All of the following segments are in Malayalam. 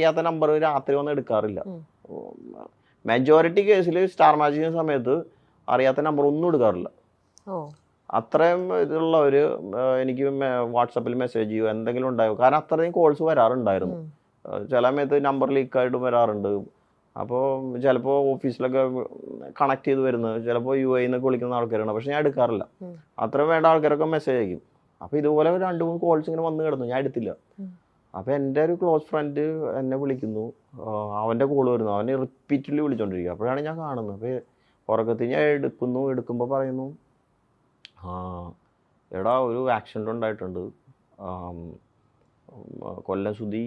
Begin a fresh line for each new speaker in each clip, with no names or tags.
അറിയാത്ത നമ്പർ രാത്രി വന്ന് എടുക്കാറില്ല. മെജോറിറ്റി കേസിൽ സ്റ്റാർ മാജിക്കുന്ന സമയത്ത് അറിയാത്ത നമ്പർ ഒന്നും എടുക്കാറില്ല. അത്രയും ഇതുള്ളവർ എനിക്ക് വാട്സപ്പിൽ മെസ്സേജ് ചെയ്യുമോ എന്തെങ്കിലും ഉണ്ടായോ, കാരണം അത്രയും കോൾസ് വരാറുണ്ടായിരുന്നു. ചില സമയത്ത് നമ്പർ ലീക്കായിട്ട് വരാറുണ്ട്. അപ്പോൾ ചിലപ്പോൾ ഓഫീസിലൊക്കെ കണക്ട് ചെയ്ത് വരുന്നത് ചിലപ്പോൾ യു എന്നൊക്കെ വിളിക്കുന്ന ആൾക്കാരാണ്. പക്ഷെ ഞാൻ എടുക്കാറില്ല. അത്രയും വേണ്ട ആൾക്കാരൊക്കെ മെസ്സേജ് അയക്കും. അപ്പോൾ ഇതുപോലെ 2-3 കോൾസ് ഇങ്ങനെ വന്ന് കിടന്നു, ഞാൻ എടുത്തില്ല. അപ്പോൾ എൻ്റെ ഒരു ക്ലോസ് ഫ്രണ്ട് എന്നെ വിളിക്കുന്നു, അവൻ്റെ കോൾ വരുന്നു, അവനെ റിപ്പീറ്റ്ലി വിളിച്ചോണ്ടിരിക്കുക. അപ്പോഴാണ് ഞാൻ കാണുന്നത്. അപ്പോൾ ഉറക്കത്തിൽ ഞാൻ എടുക്കുമ്പോൾ പറയുന്നു, എടാ ഒരു ആക്സിഡൻ്റ് ഉണ്ടായിട്ടുണ്ട്, കൊല്ലം സുധി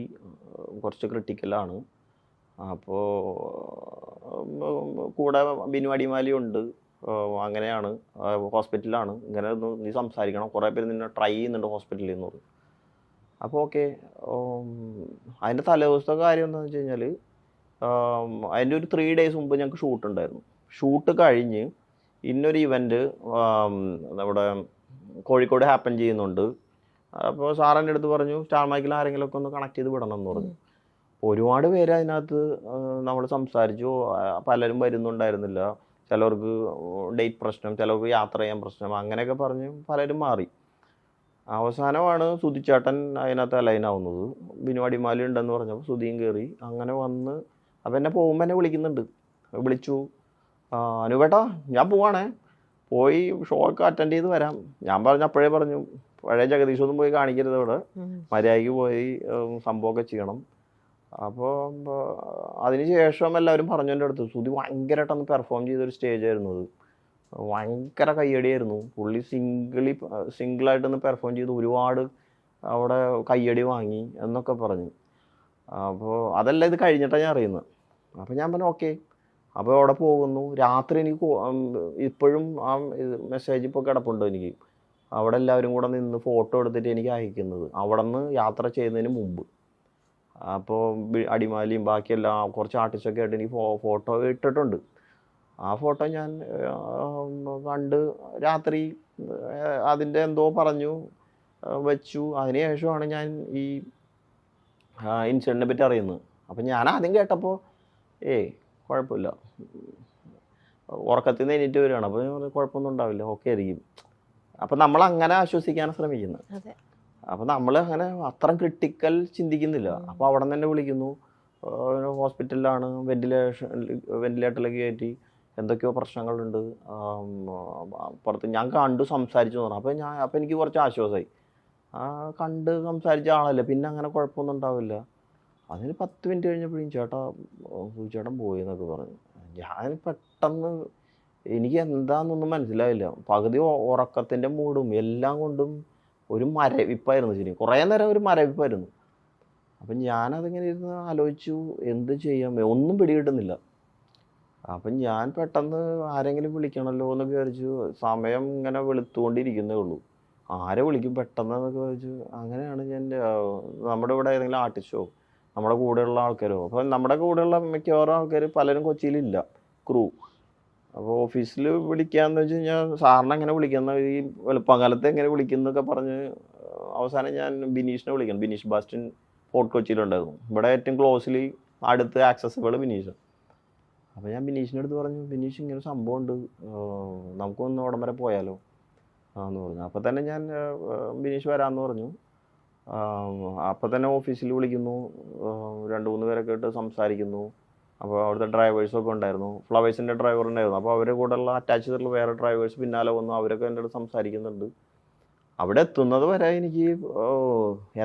കുറച്ച് ക്രിട്ടിക്കലാണ്, അപ്പോൾ കൂടെ ബിനു അടിമാലിയുണ്ട്, അങ്ങനെയാണ്, ഹോസ്പിറ്റലിലാണ്, ഇങ്ങനെ നീ സംസാരിക്കണം, കുറേ പേര് നിന്നെ ട്രൈ ചെയ്യുന്നുണ്ട് ഹോസ്പിറ്റലിൽ നിന്ന് പറഞ്ഞു. അപ്പോൾ ഓക്കെ. അതിൻ്റെ തലേദിവസത്തെ കാര്യം എന്താണെന്ന് വെച്ച് കഴിഞ്ഞാൽ, അതിൻ്റെ ഒരു 3 days മുമ്പ് ഞങ്ങൾക്ക് ഷൂട്ട് ഉണ്ടായിരുന്നു. ഷൂട്ട് കഴിഞ്ഞ് ഇന്നൊരു ഇവൻറ്റ് നമ്മുടെ കോഴിക്കോട് ഹാപ്പൻ ചെയ്യുന്നുണ്ട്. അപ്പോൾ സാറിൻ്റെ അടുത്ത് പറഞ്ഞു സ്റ്റാർ മൈക്കിൽ ആരെങ്കിലുമൊക്കെ ഒന്ന് കണക്ട് ചെയ്ത് വിടണം എന്ന് പറഞ്ഞു. ഒരുപാട് പേര് അതിനകത്ത് നമ്മൾ സംസാരിച്ചു. പലരും വരുന്നുണ്ടായിരുന്നില്ല. ചിലർക്ക് ഡേറ്റ് പ്രശ്നം, ചിലർക്ക് യാത്ര ചെയ്യാൻ പ്രശ്നം, അങ്ങനെയൊക്കെ പറഞ്ഞ് പലരും മാറി. അവസാനമാണ് സുധിച്ചേട്ടൻ അതിനകത്ത് അലൈനാവുന്നത്. ബിനു അടിമാലി ഉണ്ടെന്ന് പറഞ്ഞപ്പോൾ സുധിയും കയറി. അങ്ങനെ വന്ന് അപ്പം എന്നെ പോകുമ്പോൾ എന്നെ വിളിക്കുന്നുണ്ട്. വിളിച്ചു, അനുവേട്ടാ ഞാൻ പോവാണേ, പോയി ഷോ ഒക്കെ അറ്റൻഡ് ചെയ്ത് വരാം. ഞാൻ അപ്പോഴേ പറഞ്ഞു, പഴയ ജഗദീഷൊന്നും പോയി കാണിക്കരുത്, ഇവിടെ മര്യാദയ്ക്ക് പോയി സംഭവമൊക്കെ ചെയ്യണം. അപ്പോൾ അതിന് ശേഷം എല്ലാവരും പറഞ്ഞു എൻ്റെ അടുത്ത്, സുധി ഭയങ്കരമായിട്ടൊന്ന് പെർഫോം ചെയ്തൊരു സ്റ്റേജായിരുന്നു അത്. ഭയങ്കര കയ്യടിയായിരുന്നു. പുള്ളി സിംഗിളായിട്ടൊന്ന് പെർഫോം ചെയ്ത് ഒരുപാട് അവിടെ കയ്യടി വാങ്ങി എന്നൊക്കെ പറഞ്ഞു. അപ്പോൾ അതെല്ലാം ഇത് കഴിഞ്ഞിട്ടാണ് ഞാൻ അറിയുന്നത്. അപ്പോൾ ഞാൻ പറഞ്ഞു ഓക്കെ. അപ്പോൾ അവിടെ പോകുന്നു. രാത്രി എനിക്ക് ഇപ്പോഴും ആ മെസ്സേജ് ഇപ്പോൾ കിടപ്പുണ്ട് എനിക്ക്. അവിടെ എല്ലാവരും കൂടെ നിന്ന് ഫോട്ടോ എടുത്തിട്ട് എനിക്ക് അയക്കുന്നത്, അവിടെ നിന്ന് യാത്ര ചെയ്യുന്നതിന് മുമ്പ്. അപ്പോൾ അടിമാലിയും ബാക്കിയെല്ലാം കുറച്ച് ആർട്ടിസ്റ്റൊക്കെ ആയിട്ട് എനിക്ക് ഫോട്ടോ ഇട്ടിട്ടുണ്ട്. ആ ഫോട്ടോ ഞാൻ കണ്ട് രാത്രി അതിൻ്റെ എന്തോ പറഞ്ഞു വെച്ചു. അതിന് ശേഷമാണ് ഞാൻ ഈ ഇൻസിഡൻറ്റിനെ പറ്റി അറിയുന്നത്. അപ്പം ഞാൻ ആദ്യം കേട്ടപ്പോൾ കുഴപ്പമില്ല, ഉറക്കത്തിൽ നിന്ന് എണീറ്റ് വരികയാണ്. അപ്പോൾ കുഴപ്പമൊന്നും ഉണ്ടാവില്ല, ഓക്കെ ആയിരിക്കും. അപ്പം നമ്മൾ അങ്ങനെ ആശ്വസിക്കാൻ ശ്രമിക്കുന്നത്. അപ്പം നമ്മൾ അങ്ങനെ അത്ര ക്രിട്ടിക്കൽ ചിന്തിക്കുന്നില്ല. അപ്പോൾ അവിടെ നിന്ന് തന്നെ വിളിക്കുന്നു, ഹോസ്പിറ്റലിലാണ്, വെന്റിലേറ്ററിലേക്ക് കയറ്റി, എന്തൊക്കെയോ പ്രശ്നങ്ങളുണ്ട്, പുറത്ത് ഞാൻ കണ്ടു സംസാരിച്ചു എന്ന് പറഞ്ഞു. അപ്പോൾ എനിക്ക് കുറച്ച് ആശ്വാസമായി. കണ്ട് സംസാരിച്ച ആളല്ലേ, പിന്നെ അങ്ങനെ കുഴപ്പമൊന്നും ഉണ്ടാവില്ല. അതിന് 10 മിനിറ്റ് കഴിഞ്ഞപ്പോഴും ചേട്ടൻ പോയി എന്നൊക്കെ പറഞ്ഞു. ഞാൻ പെട്ടെന്ന് എനിക്ക് എന്താണെന്നൊന്നും മനസ്സിലായില്ല. പകുതി ഉറക്കത്തിൻ്റെ മൂടും എല്ലാം കൊണ്ടും ഒരു മരവിപ്പായിരുന്നു. ശരി, കുറേ നേരം ഒരു മരവിപ്പായിരുന്നു. അപ്പം ഞാനതിങ്ങനെ ഇരുന്ന് ആലോചിച്ചു, എന്ത് ചെയ്യാം, ഒന്നും പിടികിട്ടുന്നില്ല. അപ്പം ഞാൻ പെട്ടെന്ന് ആരെങ്കിലും വിളിക്കണമല്ലോ എന്നൊക്കെ വിചാരിച്ചു. സമയം ഇങ്ങനെ വെളുത്തുകൊണ്ടിരിക്കുന്നേ ഉള്ളൂ, ആരെ വിളിക്കും പെട്ടെന്ന് എന്നൊക്കെ വിചാരിച്ചു. അങ്ങനെയാണ് ഞാൻ നമ്മുടെ ഇവിടെ ഏതെങ്കിലും ആർട്ടിസ്റ്റോ നമ്മുടെ കൂടെയുള്ള ആൾക്കാരോ, അപ്പോൾ നമ്മുടെ കൂടെയുള്ള മിക്കവാറും ആൾക്കാർ പലരും കൊച്ചിയിലില്ല, ക്രൂ. അപ്പോൾ ഓഫീസിൽ വിളിക്കാമെന്ന് വെച്ച് കഴിഞ്ഞാൽ സാറിനെ എങ്ങനെ വിളിക്കുന്ന, ഈ വെളുപ്പകാലത്ത് എങ്ങനെ വിളിക്കുന്നൊക്കെ പറഞ്ഞ് അവസാനം ഞാൻ ബിനീഷിനെ വിളിക്കണം. ബിനീഷ് ബാസ്റ്റിൻ ഫോർട്ട് കൊച്ചിയിലുണ്ടായിരുന്നു. ഇവിടെ ഏറ്റവും ക്ലോസ്ലി അടുത്ത് ആക്സസിബിൾ ബിനീഷ്. അപ്പോൾ ഞാൻ ബിനീഷിൻ്റെ അടുത്ത് പറഞ്ഞു, ബിനീഷ് ഇങ്ങനെ സംഭവം ഉണ്ട്, നമുക്കൊന്ന് അവിടം വരെ പോയാലോ എന്ന് പറഞ്ഞു. അപ്പോൾ തന്നെ ഞാൻ ബിനീഷ് വരാമെന്ന് പറഞ്ഞു. അപ്പോൾ തന്നെ ഓഫീസിൽ വിളിക്കുന്നു, 2-3 പേരൊക്കെ ഇട്ട് സംസാരിക്കുന്നു. അപ്പോൾ അവിടുത്തെ ഡ്രൈവേഴ്സൊക്കെ ഉണ്ടായിരുന്നു, ഫ്ലവേഴ്സിൻ്റെ ഡ്രൈവർ ഉണ്ടായിരുന്നു. അപ്പോൾ അവരുടെ കൂടെയുള്ള അറ്റാച്ച് ചെയ്തിട്ടുള്ള വേറെ ഡ്രൈവേഴ്സ് പിന്നാലെ വന്നു, അവരൊക്കെ എൻ്റെ അടുത്ത് സംസാരിക്കുന്നുണ്ട്. അവിടെ എത്തുന്നത് വരെ എനിക്ക്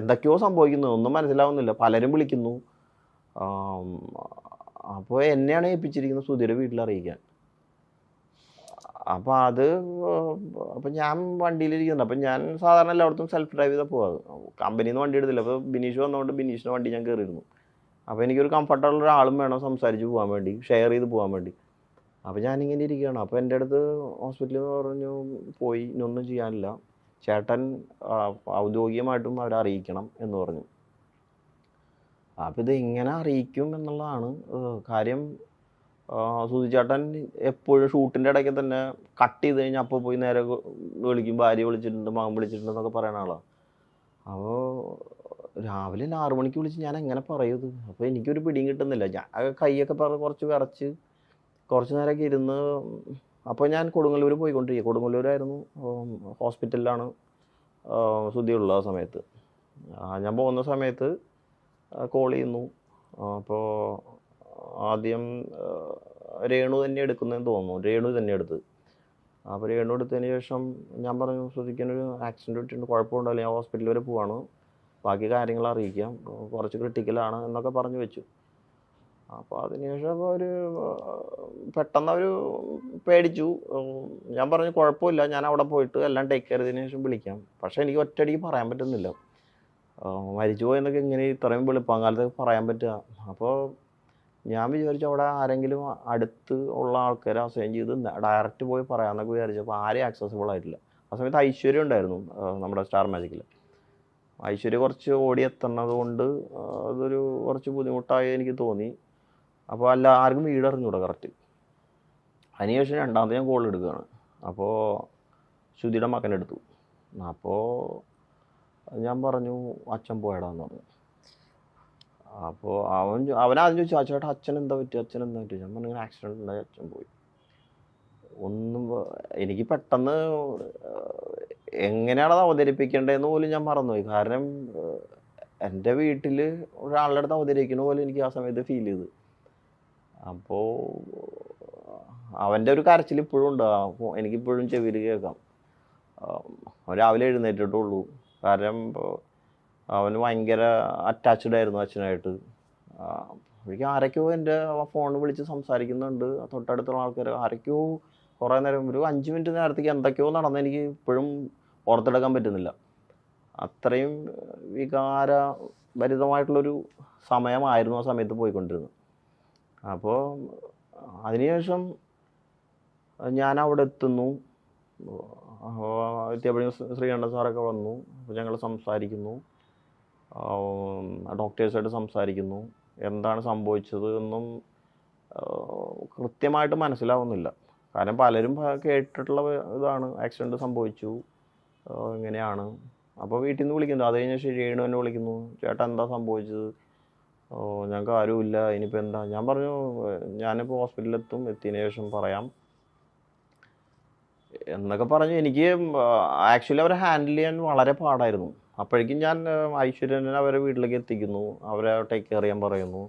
എന്തൊക്കെയോ സംഭവിക്കുന്നു, ഒന്നും മനസ്സിലാവുന്നില്ല. പലരും വിളിക്കുന്നു. അപ്പോൾ എന്നെയാണ് ഏൽപ്പിച്ചിരിക്കുന്നത് സുധിയുടെ വീട്ടിൽ അറിയിക്കാൻ. അപ്പോൾ അപ്പം ഞാൻ വണ്ടിയിലിരിക്കുന്നുണ്ട്. അപ്പം ഞാൻ സാധാരണ എല്ലായിടത്തും സെൽഫ് ഡ്രൈവ് ചെയ്താൽ പോകാറ്, കമ്പനിയിൽ നിന്ന് വണ്ടി എടുത്തില്ല. അപ്പോൾ ബിനീഷ് വന്നതുകൊണ്ട് ബിനീഷിൻ്റെ വണ്ടി ഞാൻ കയറിയിരുന്നു. അപ്പോൾ എനിക്കൊരു കംഫർട്ടബിൾ ഒരാളും വേണം സംസാരിച്ച് പോകാൻ വേണ്ടി, ഷെയർ ചെയ്ത് പോകാൻ വേണ്ടി. അപ്പോൾ ഞാനിങ്ങനെ ഇരിക്കുകയാണ്. അപ്പോൾ എൻ്റെ അടുത്ത് ഹോസ്പിറ്റലിൽ പറഞ്ഞു, പോയി ഇനിയൊന്നും ചെയ്യാനില്ല, ചേട്ടൻ ഔദ്യോഗികമായിട്ടും അവരെ അറിയിക്കണം എന്ന് പറഞ്ഞു. അപ്പോൾ ഇത് എങ്ങനെ അറിയിക്കും എന്നുള്ളതാണ് കാര്യം. സുധിച്ചേട്ടൻ എപ്പോഴും ഷൂട്ടിൻ്റെ ഇടയ്ക്ക് തന്നെ കട്ട് ചെയ്ത് കഴിഞ്ഞാൽ അപ്പോൾ പോയി നേരെ വിളിക്കും, ഭാര്യ വിളിച്ചിട്ടുണ്ട്, മകൻ വിളിച്ചിട്ടുണ്ടെന്നൊക്കെ പറയുന്ന ആളാണ്. അപ്പോൾ രാവിലെ 6 മണിക്ക് വിളിച്ച് ഞാൻ എങ്ങനെ പറയും? അപ്പോൾ എനിക്കൊരു പിടിയും കിട്ടുന്നില്ല. ഞാൻ കൈയൊക്കെ കുറച്ച് വിറച്ച് കുറച്ച് നേരമൊക്കെ ഇരുന്ന്. അപ്പോൾ ഞാൻ കൊടുങ്ങല്ലൂർ പോയിക്കൊണ്ടിരിക്കുക. കൊടുങ്ങല്ലൂരായിരുന്നു, ഹോസ്പിറ്റലിലാണ് സുധിയുള്ള ആ സമയത്ത്. ഞാൻ പോകുന്ന സമയത്ത് കോൾ ചെയ്യുന്നു. അപ്പോൾ ആദ്യം രേണു തന്നെ എടുക്കുന്നതെന്ന് തോന്നുന്നു. രേണു തന്നെ എടുത്ത്. അപ്പോൾ രേണു എടുത്തതിന് ശേഷം ഞാൻ പറഞ്ഞു, സുധിക്കാനൊരു ആക്സിഡൻറ്റ് പറ്റിയിട്ടുണ്ട്, കുഴപ്പമുണ്ടല്ലോ, ഞാൻ ഹോസ്പിറ്റലിൽ വരെ പോവാണ്, ബാക്കി കാര്യങ്ങൾ അറിയിക്കാം, കുറച്ച് ക്രിട്ടിക്കലാണ് എന്നൊക്കെ പറഞ്ഞു വെച്ചു. അപ്പോൾ അതിനുശേഷം ഒരു പെട്ടെന്ന് അവർ പേടിച്ചു. ഞാൻ പറഞ്ഞു കുഴപ്പമില്ല, ഞാൻ അവിടെ പോയിട്ട് എല്ലാം ടേക്ക് കെയർ ചെയ്തതിന് ശേഷം വിളിക്കാം. പക്ഷേ എനിക്ക് ഒറ്റയടിക്ക് പറയാൻ പറ്റുന്നില്ല. മരിച്ചു പോയെന്നൊക്കെ ഇങ്ങനെ ഇത്രയും വെളുപ്പാങ്കാലത്ത് പറയാൻ പറ്റുക. അപ്പോൾ ഞാൻ വിചാരിച്ചു അവിടെ ആരെങ്കിലും അടുത്ത് ഉള്ള ആൾക്കാരെ അസൈൻ ചെയ്ത് ഡയറക്റ്റ് പോയി പറയാമെന്നൊക്കെ വിചാരിച്ചപ്പോൾ ആരെയും ആക്സസിബിൾ ആയിട്ടില്ല. ആ സമയത്ത് ഐശ്വര്യ ഉണ്ടായിരുന്നു, നമ്മുടെ സ്റ്റാർ മാജിക്കിൽ. ഐശ്വര്യ കുറച്ച് ഓടിയെത്തുന്നത് കൊണ്ട് അതൊരു കുറച്ച് ബുദ്ധിമുട്ടായി എനിക്ക് തോന്നി. അപ്പോൾ ആർക്കും വീട് അറിഞ്ഞൂടാ കറക്റ്റ്. അതിനുശേഷം രണ്ടാമത്തെ ഞാൻ കോൾ എടുക്കുകയാണ്. അപ്പോൾ ശ്രുതിയുടെ മകനെടുത്തു. അപ്പോൾ ഞാൻ പറഞ്ഞു അച്ഛൻ പോയടാന്ന് പറഞ്ഞു. അപ്പോൾ അവനാദ്യം ചോദിച്ചു, ചേട്ടാ അച്ഛൻ എന്താ പറ്റി? ഞാൻ പറഞ്ഞു ഇങ്ങനെ ആക്സിഡൻറ്റ് ഉണ്ടായി, അച്ഛൻ പോയി. ഒന്നും എനിക്ക് പെട്ടെന്ന് എങ്ങനെയാണത് അവതരിപ്പിക്കേണ്ടതെന്ന് പോലും ഞാൻ മറന്നുപോയി. കാരണം എൻ്റെ വീട്ടിൽ ഒരാളുടെ അടുത്ത് അവതരിക്കുന്ന പോലെ എനിക്ക് ആ സമയത്ത് ഫീൽ ചെയ്തു. അപ്പോൾ അവൻ്റെ ഒരു കരച്ചിൽ ഇപ്പോഴും ഉണ്ട്, എനിക്കിപ്പോഴും ചെവിയിൽ കേൾക്കാം. രാവിലെ എഴുന്നേറ്റിട്ടുള്ളൂ. കാരണം അവന് ഭയങ്കര അറ്റാച്ച്ഡ് ആയിരുന്നു അച്ഛനായിട്ട്. എനിക്ക് ആരൊക്കെയോ എൻ്റെ ഫോൺ വിളിച്ച് സംസാരിക്കുന്നുണ്ട്, തൊട്ടടുത്തുള്ള ആൾക്കാർ ആരൊക്കെയോ കുറേ നേരം, ഒരു 5 മിനിറ്റ് നേരത്തേക്ക് എന്തൊക്കെയോ നടന്ന് എനിക്ക് ഇപ്പോഴും ഓർത്തെടുക്കാൻ പറ്റുന്നില്ല. അത്രയും വികാരഭരിതമായിട്ടുള്ളൊരു സമയമായിരുന്നു ആ സമയത്ത് പോയിക്കൊണ്ടിരുന്നത്. അപ്പോൾ അതിനുശേഷം ഞാൻ അവിടെ എത്തുന്നു. എത്തിയപ്പോഴും ശ്രീകണ്ഠൻ സാറൊക്കെ വന്നു. അപ്പോൾ ഞങ്ങൾ സംസാരിക്കുന്നു, ഡോക്ടേഴ്സായിട്ട് സംസാരിക്കുന്നു. എന്താണ് സംഭവിച്ചത് എന്നും കൃത്യമായിട്ട് മനസ്സിലാവുന്നില്ല. കാരണം പലരും കേട്ടിട്ടുള്ള ഇതാണ്, ആക്സിഡൻറ്റ് സംഭവിച്ചു ഇങ്ങനെയാണ്. അപ്പോൾ വീട്ടിൽ നിന്ന് വിളിക്കുന്നു. അത് കഴിഞ്ഞ് രേണു എന്നെ വിളിക്കുന്നു, ചേട്ടാ എന്താ സംഭവിച്ചത്? ഞങ്ങൾക്ക് ആരുമില്ല, ഇനിയിപ്പോൾ എന്താ? ഞാൻ പറഞ്ഞു ഞാനിപ്പോൾ ഹോസ്പിറ്റലിലെത്തും, എത്തിയതിന് ശേഷം പറയാം എന്നൊക്കെ പറഞ്ഞു. എനിക്ക് ആക്ച്വലി അവരെ ഹാൻഡിൽ ചെയ്യാൻ വളരെ പാടായിരുന്നു. അപ്പോഴേക്കും ഞാൻ ഐശ്വര്യനെ അവരെ വീട്ടിലേക്ക് എത്തിക്കുന്നു, അവരെ ടേക്ക് കെയർ ചെയ്യാൻ പറയുന്നു.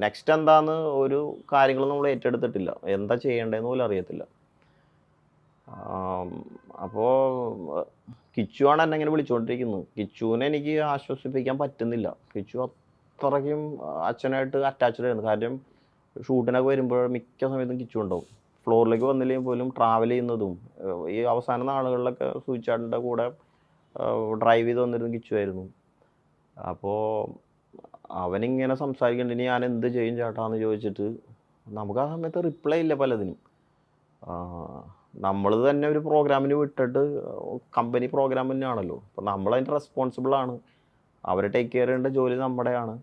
നെക്സ്റ്റ് എന്താന്ന് ഒരു കാര്യങ്ങളും നമ്മൾ ഏറ്റെടുത്തിട്ടില്ല, എന്താ ചെയ്യേണ്ടതെന്ന് പോലും അറിയത്തില്ല. അപ്പോൾ കിച്ചുവാണ് എന്നെ ഇങ്ങനെ വിളിച്ചുകൊണ്ടിരിക്കുന്നത്. കിച്ചുവിനെ എനിക്ക് ആശ്വസിപ്പിക്കാൻ പറ്റുന്നില്ല. കിച്ചു അത്രയ്ക്കും അച്ഛനായിട്ട് അറ്റാച്ച്ഡ് ആയിരുന്നു. കാര്യം ഷൂട്ടിനൊക്കെ വരുമ്പോൾ മിക്ക സമയത്തും കിച്ചു ഉണ്ടാവും. ഫ്ലോറിലേക്ക് വന്നില്ലെങ്കിൽ പോലും ട്രാവൽ ചെയ്യുന്നതും ഈ അവസാന നാളുകളിലൊക്കെ സൂചിച്ചാടിൻ്റെ കൂടെ ഡ്രൈവ് ചെയ്ത് വന്നിരുന്നു കിച്ചുവായിരുന്നു. അപ്പോൾ അവനിങ്ങനെ സംസാരിക്കേണ്ട, ഇനി ഞാൻ എന്ത് ചെയ്യും ചേട്ടാന്ന് ചോദിച്ചിട്ട് നമുക്ക് ആ സമയത്ത് റിപ്ലൈ ഇല്ല പലതിനും. നമ്മൾ തന്നെ ഒരു പ്രോഗ്രാമിന് വിട്ടിട്ട്, കമ്പനി പ്രോഗ്രാം തന്നെയാണല്ലോ, അപ്പോൾ നമ്മളതിൻ്റെ റെസ്പോൺസിബിളാണ്. അവരെ ടേക്ക് കെയർ ചെയ്യേണ്ട ജോലി നമ്മുടെയാണ്.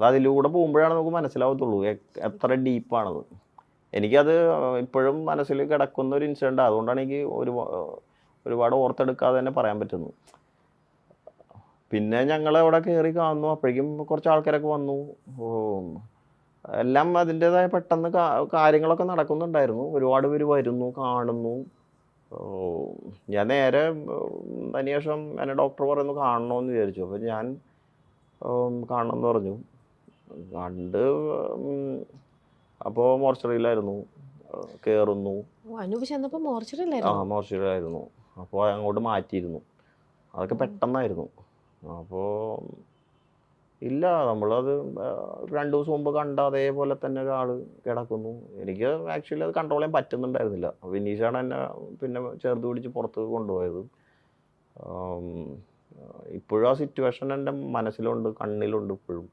അതിലൂടെ പോകുമ്പോഴാണ് നമുക്ക് മനസ്സിലാവത്തുള്ളൂ എത്ര ഡീപ്പാണത്. എനിക്കത് ഇപ്പോഴും മനസ്സിൽ കിടക്കുന്ന ഒരു ഇൻസിഡൻ്റ്. അതുകൊണ്ടാണ് എനിക്ക് ഒരുപാട് ഓർത്തെടുക്കാതെ തന്നെ പറയാൻ പറ്റുന്നു. പിന്നെ ഞങ്ങൾ അവിടെ കയറി കാണുന്നു. അപ്പോഴേക്കും കുറച്ച് ആൾക്കാരൊക്കെ വന്നു. എല്ലാം അതിൻ്റേതായ പെട്ടെന്ന് കാര്യങ്ങളൊക്കെ നടക്കുന്നുണ്ടായിരുന്നു. ഒരുപാട് പേര് വരുന്നു, കാണുന്നു. ഞാൻ നേരെ അതിനുശേഷം എന്നെ ഡോക്ടർ പറയുന്നു കാണണമെന്ന് വിചാരിച്ചു. അപ്പോൾ ഞാൻ കാണണമെന്ന് പറഞ്ഞു. കണ്ട് അപ്പോൾ മോർച്ചറിയിലായിരുന്നു, കയറുന്നു. മോർച്ചറിയിലായിരുന്നു. അപ്പോൾ അങ്ങോട്ട് മാറ്റിയിരുന്നു. അതൊക്കെ പെട്ടെന്നായിരുന്നു. അപ്പോൾ ഇല്ല, നമ്മളത് 2 ദിവസം മുമ്പ് കണ്ട അതേപോലെ തന്നെ ഒരാൾ കിടക്കുന്നു. എനിക്ക് ആക്ച്വലി അത് കൺട്രോൾ ചെയ്യാൻ പറ്റുന്നുണ്ടായിരുന്നില്ല. വിനീഷാണ് എന്നെ പിന്നെ ചേർത്ത് പിടിച്ച് പുറത്ത് കൊണ്ടുപോയത്. ഇപ്പോഴും ആ സിറ്റുവേഷൻ എൻ്റെ മനസ്സിലുണ്ട്, കണ്ണിലുണ്ട് ഇപ്പോഴും.